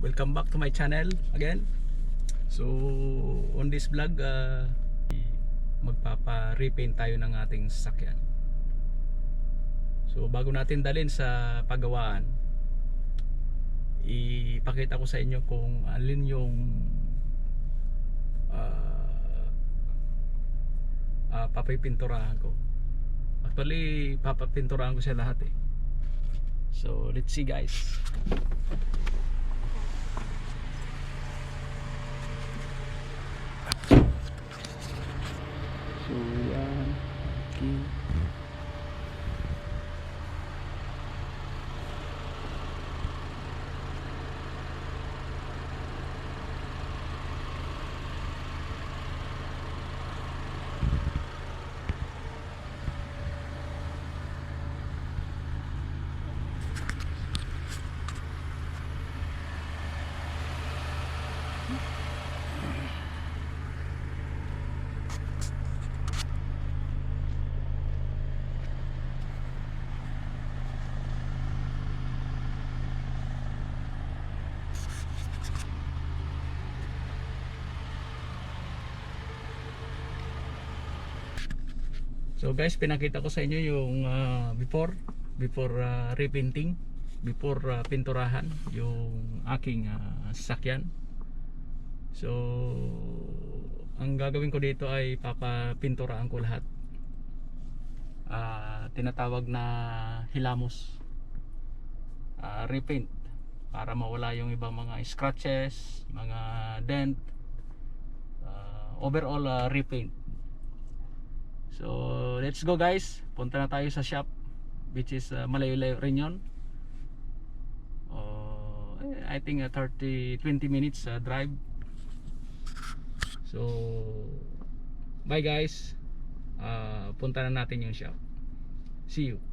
welcome back to my channel again. So on this vlog, magpapa-repaint tayo ng ating sasakyan. So bago natin dalhin sa paggawaan, ipakita ko sa inyo kung alin yung papipinturahan ko. Actually, papapinturahan ko siya lahat eh. So let's see guys. So yan, okay. So guys, pinakita ko sa inyo yung before repainting, before pinturahan yung aking sasakyan. So ang gagawin ko dito ay papapinturahan ko lahat. Tinatawag na hilamos, repaint, para mawala yung ibang mga scratches, mga dent, overall repaint. So let's go guys, punta na tayo sa shop, which is malayo-layo rin yun. I think 20 minutes drive. So bye guys, punta na natin yung shop. See you.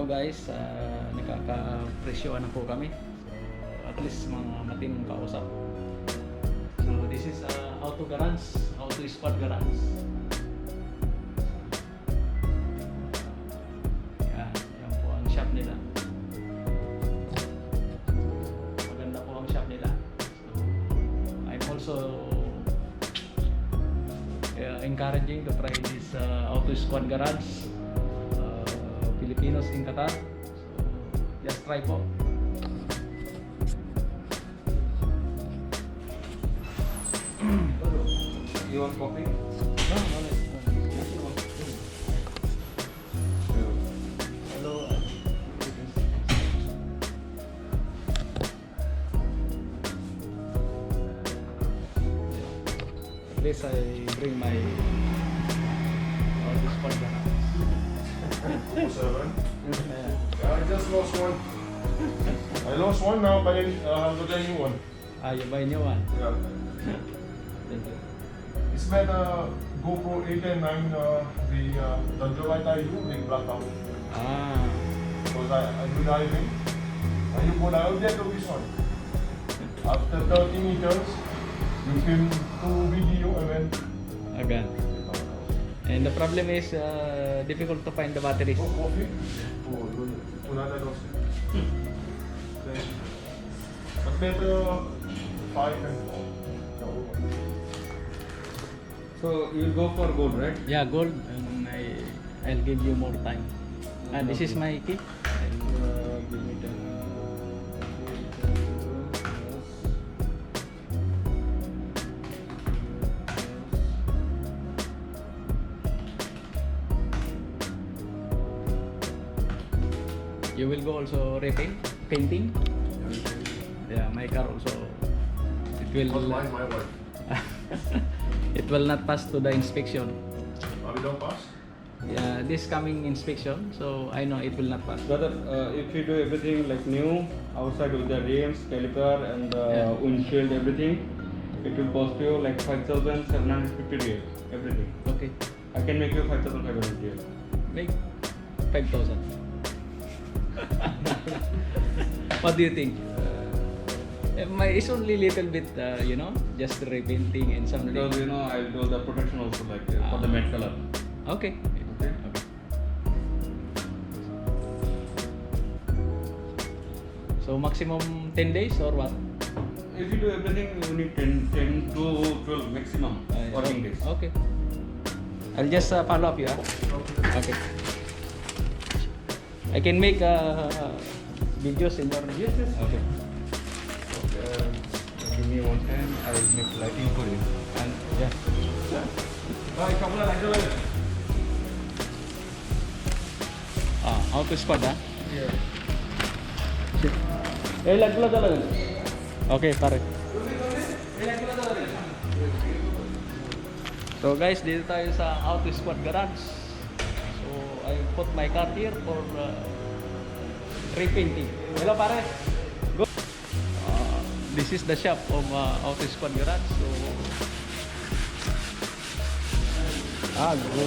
guys, nakaka-presyoan na po kami. So at least mga matinong kausap. So this is auto garage, auto squad garage. Yan po ang shop nila. Maganda po ang shop nila. So I'm also encouraging to try this auto squad garage. Filipinos in Qatar. So just try po. You want coffee? No. Hello. At least I bring my auto squad garage. Seven. I just lost one. I lost one now, but I'll get a new one. You buy new one. Yeah. Thank you. It's better GoPro 8 and 9, the job I do, they black out. Because I do diving. And you put out there to this one. After 30 meters, you film 2 video and then Again. And the problem is difficult to find the batteries. oh, coffee. Oh, not that also. But better 5 and 4. So you'll go for gold, right? Yeah, gold, and I'll give you more time. And this is my key. Give me 10. You will go also painting. Yeah, my car also. It will. My wife. It will not pass to the inspection. We don't pass? Yeah, this coming inspection, so I know it will not pass. Brother, if you do everything like new, outside with the rims, caliper and Yeah. windshield, everything, it will cost you like 5,750 real, everything. Okay, I can make you 5,500 real. make 5,000. What do you think? It's only little bit, just repainting and something. Because I'll do the protection also like for the matte color. Okay. Okay. So maximum 10 days or what? If you do everything, you need 10 to 12 maximum working days. Okay. I'll just follow up you. Okay. I can make videos in your. Yes, yes. Okay. Give me one time, I will make lighting for you. And yeah. Auto squad Yeah. talaga. Okay, pare. So guys, dito tayo sa Auto Squad Garage. So I put my car here for repainting. Hello pare. Go. This is the shop of Auto Squad Garage. So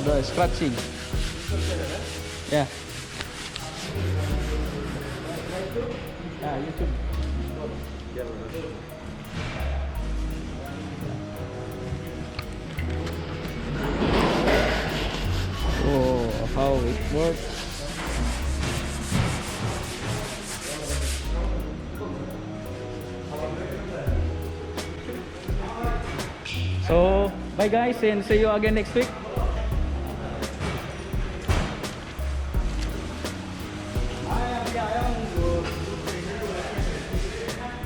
good scratching. Yeah. YouTube. Oh, how it works. So, bye guys and see you again next week.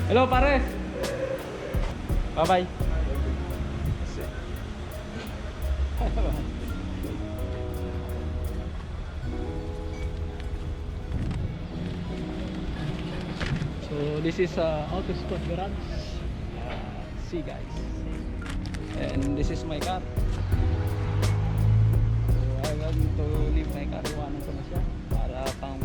Hello pare. Bye bye. So this is Auto Squad Garage. See guys. And this is my car. So I want to leave my car. Iwanan ko na siya para pang